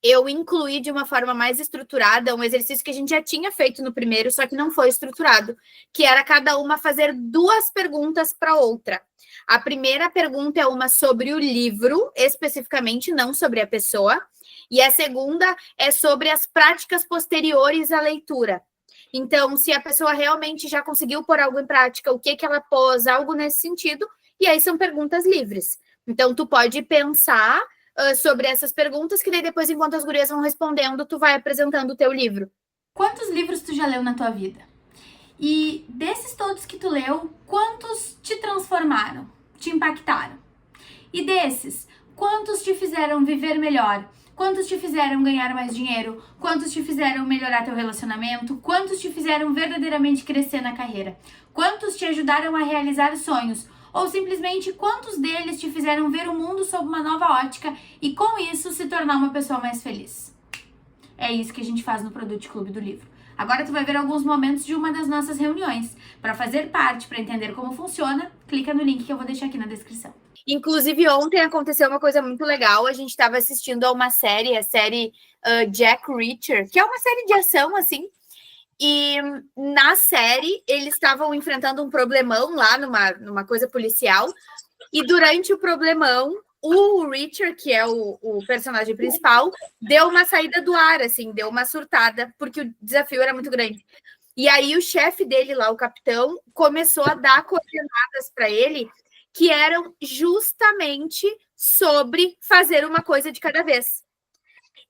eu incluí de uma forma mais estruturada um exercício que a gente já tinha feito no primeiro, só que não foi estruturado, que era cada uma fazer 2 perguntas para outra. A primeira pergunta é uma sobre o livro, especificamente, não sobre a pessoa, e a segunda é sobre as práticas posteriores à leitura. Então, se a pessoa realmente já conseguiu pôr algo em prática, o que ela pôs, algo nesse sentido, e aí são perguntas livres. Então, tu pode pensar sobre essas perguntas, que daí depois, enquanto as gurias vão respondendo, tu vai apresentando o teu livro. Quantos livros tu já leu na tua vida? E desses todos que tu leu, quantos te transformaram, te impactaram? E desses, quantos te fizeram viver melhor? Quantos te fizeram ganhar mais dinheiro? Quantos te fizeram melhorar teu relacionamento? Quantos te fizeram verdadeiramente crescer na carreira? Quantos te ajudaram a realizar sonhos? Ou simplesmente quantos deles te fizeram ver o mundo sob uma nova ótica e com isso se tornar uma pessoa mais feliz? É isso que a gente faz no Produto Clube do Livro. Agora tu vai ver alguns momentos de uma das nossas reuniões. Para fazer parte, para entender como funciona, clica no link que eu vou deixar aqui na descrição. Inclusive, ontem aconteceu uma coisa muito legal. A gente estava assistindo a uma série, a série Jack Reacher, que é uma série de ação, assim. E na série, eles estavam enfrentando um problemão lá numa coisa policial. E durante o problemão, o Richard, que é o personagem principal, deu uma saída do ar, assim, deu uma surtada, porque o desafio era muito grande. E aí o chefe dele lá, o capitão, começou a dar coordenadas para ele que eram justamente sobre fazer uma coisa de cada vez.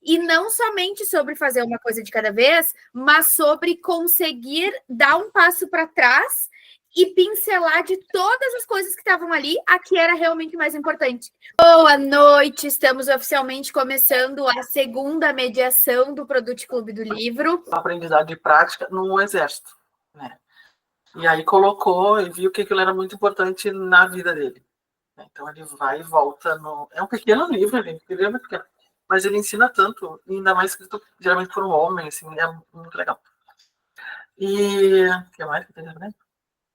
E não somente sobre fazer uma coisa de cada vez, mas sobre conseguir dar um passo para trás e pincelar de todas as coisas que estavam ali, a que era realmente mais importante. Boa noite, estamos oficialmente começando a segunda mediação do Produto Clube do Livro. Aprendizado de prática no exército, né? E aí colocou e viu que aquilo era muito importante na vida dele. Então ele vai e volta no... É um pequeno livro, ele é muito pequeno, mas ele ensina tanto, ainda mais escrito geralmente por um homem, assim, é muito legal. E o que mais que eu tenho, né?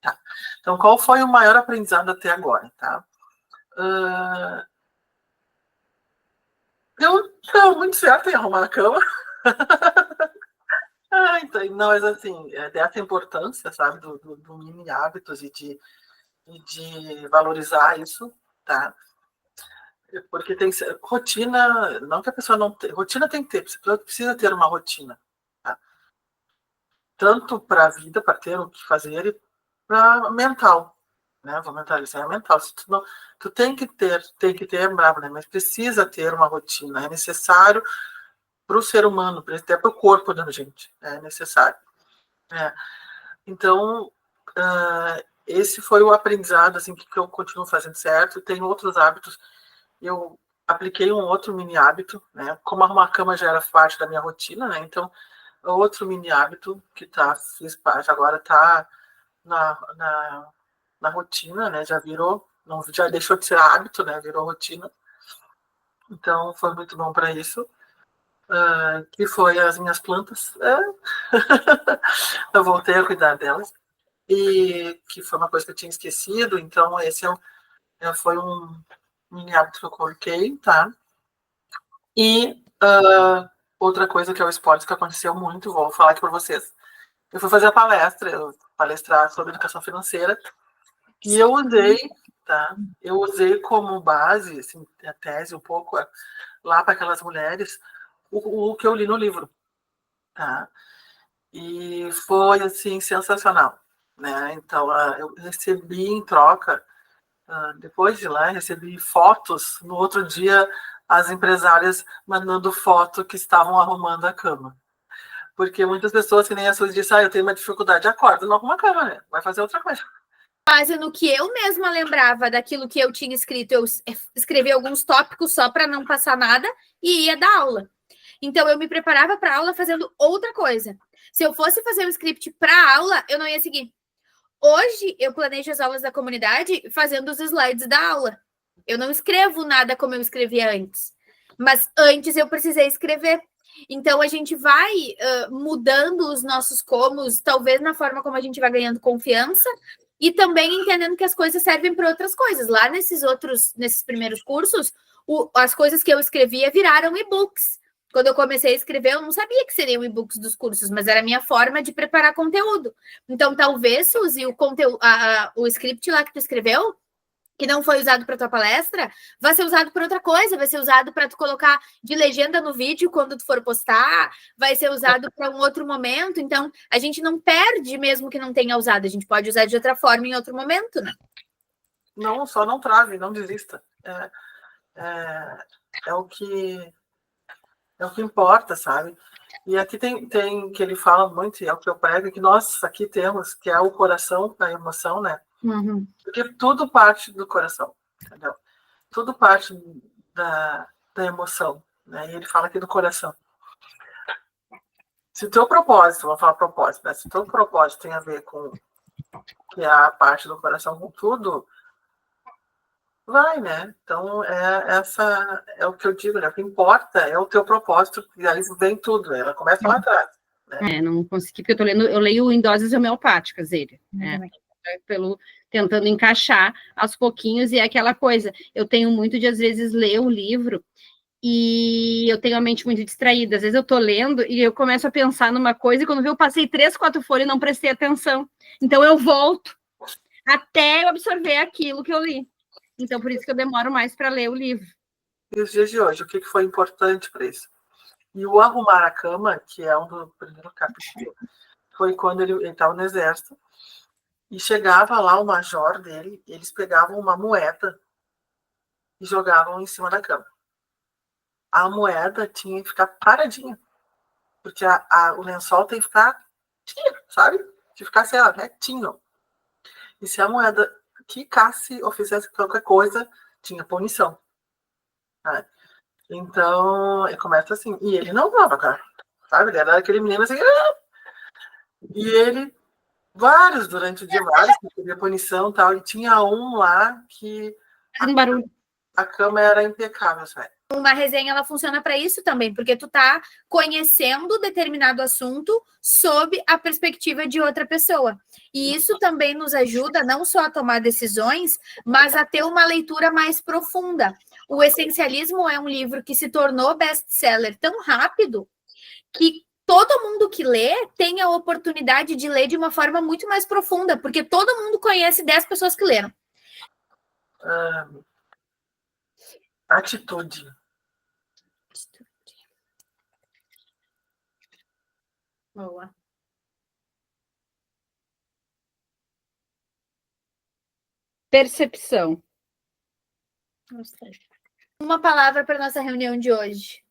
Tá. Então, qual foi o maior aprendizado até agora, tá? Deu muito certo em arrumar a cama. Então, não, mas assim, dessa importância, sabe, do mini hábitos e de valorizar isso, tá? Porque tem rotina, não que a pessoa não tenha, rotina tem que ter, você precisa ter uma rotina, tá? Tanto para a vida, para ter o que fazer, e para mental, né? Vou mentalizar, é mental. Se tu, não, tu tem que ter, é bravo, né? Mas precisa ter uma rotina, é necessário para o ser humano, até para o corpo da gente, é necessário. Então, esse foi o aprendizado assim, que eu continuo fazendo certo. Tem outros hábitos. Eu apliquei um outro mini hábito, né? Como arrumar a cama já era parte da minha rotina, né? Então, outro mini hábito que fiz parte, agora está na rotina, né? Já virou, não, já deixou de ser hábito, né? Virou rotina. Então, foi muito bom para isso. Que foi as minhas plantas. Eu voltei a cuidar delas. E que foi uma coisa que eu tinha esquecido. Então, esse foi um mini hábito que eu coloquei, tá? E outra coisa que é o esporte que aconteceu muito, vou falar aqui para vocês. Eu fui fazer a palestra, palestrar sobre educação financeira, e eu usei, tá? Eu usei como base, assim, a tese um pouco, lá para aquelas mulheres, o que eu li no livro, tá? E foi, assim, sensacional, né? Então, eu recebi em troca, depois de lá, recebi fotos, no outro dia, as empresárias mandando foto que estavam arrumando a cama. Porque muitas pessoas, que nem a Suzy disse, eu tenho uma dificuldade, acorda, não arruma a cama, né? Vai fazer outra coisa. Base no que eu mesma lembrava daquilo que eu tinha escrito, eu escrevi alguns tópicos só para não passar nada e ia dar aula. Então, eu me preparava para a aula fazendo outra coisa. Se eu fosse fazer um script para aula, eu não ia seguir. Hoje, eu planejo as aulas da comunidade fazendo os slides da aula. Eu não escrevo nada como eu escrevia antes. Mas antes eu precisei escrever. Então, a gente vai mudando os nossos comos, talvez na forma como a gente vai ganhando confiança, e também entendendo que as coisas servem para outras coisas. Lá nesses primeiros cursos, as coisas que eu escrevia viraram e-books, Quando eu comecei a escrever, eu não sabia que seriam e-books dos cursos, mas era a minha forma de preparar conteúdo. Então, talvez, Suzy, o script lá que tu escreveu, que não foi usado para tua palestra, vai ser usado para outra coisa, vai ser usado para tu colocar de legenda no vídeo quando tu for postar, vai ser usado para um outro momento. Então, a gente não perde mesmo que não tenha usado, a gente pode usar de outra forma em outro momento, né? Não, só não trave, não desista. É o que importa, sabe? E aqui tem que ele fala muito, e é o que eu prego, que nós aqui temos, que é o coração da emoção, né? Uhum. Porque tudo parte do coração, entendeu? Tudo parte da emoção, né? E ele fala aqui do coração. Se o teu propósito, vamos falar propósito, né? Se o teu propósito tem a ver com que é a parte do coração com tudo, vai, né? Então, essa é o que eu digo, né? O que importa é o teu propósito, e aí vem tudo, ela começa lá atrás. Né? Não consegui, porque eu leio em doses homeopáticas ele, né? Tentando encaixar aos pouquinhos, e é aquela coisa, eu tenho muito de, às vezes, ler o livro e eu tenho a mente muito distraída, às vezes eu tô lendo e eu começo a pensar numa coisa, e quando eu passei 3, 4 folhas e não prestei atenção, então eu volto até eu absorver aquilo que eu li. Então, por isso que eu demoro mais para ler o livro. E os dias de hoje, o que foi importante para isso? E o arrumar a cama, que é um do primeiro capítulo, foi quando ele estava no exército, e chegava lá o major dele, eles pegavam uma moeda e jogavam em cima da cama. A moeda tinha que ficar paradinha, porque o lençol tem que ficar, sabe? De ficar assim, ó, retinho. E se a moeda quicasse ou fizesse qualquer coisa, tinha punição. Né? Então, ele começa assim. E ele não dava, cara. Sabe? Ele era aquele menino assim. E ele, vários durante o dia, vários, que queria punição e tal. E tinha um lá que a cama era impecável, sabe? Uma resenha, ela funciona para isso também, porque tu tá conhecendo determinado assunto sob a perspectiva de outra pessoa. E isso também nos ajuda não só a tomar decisões, mas a ter uma leitura mais profunda. O Essencialismo é um livro que se tornou best-seller tão rápido que todo mundo que lê tem a oportunidade de ler de uma forma muito mais profunda, porque todo mundo conhece 10 pessoas que leram. Atitude. Boa. Percepção. Uma palavra para nossa reunião de hoje.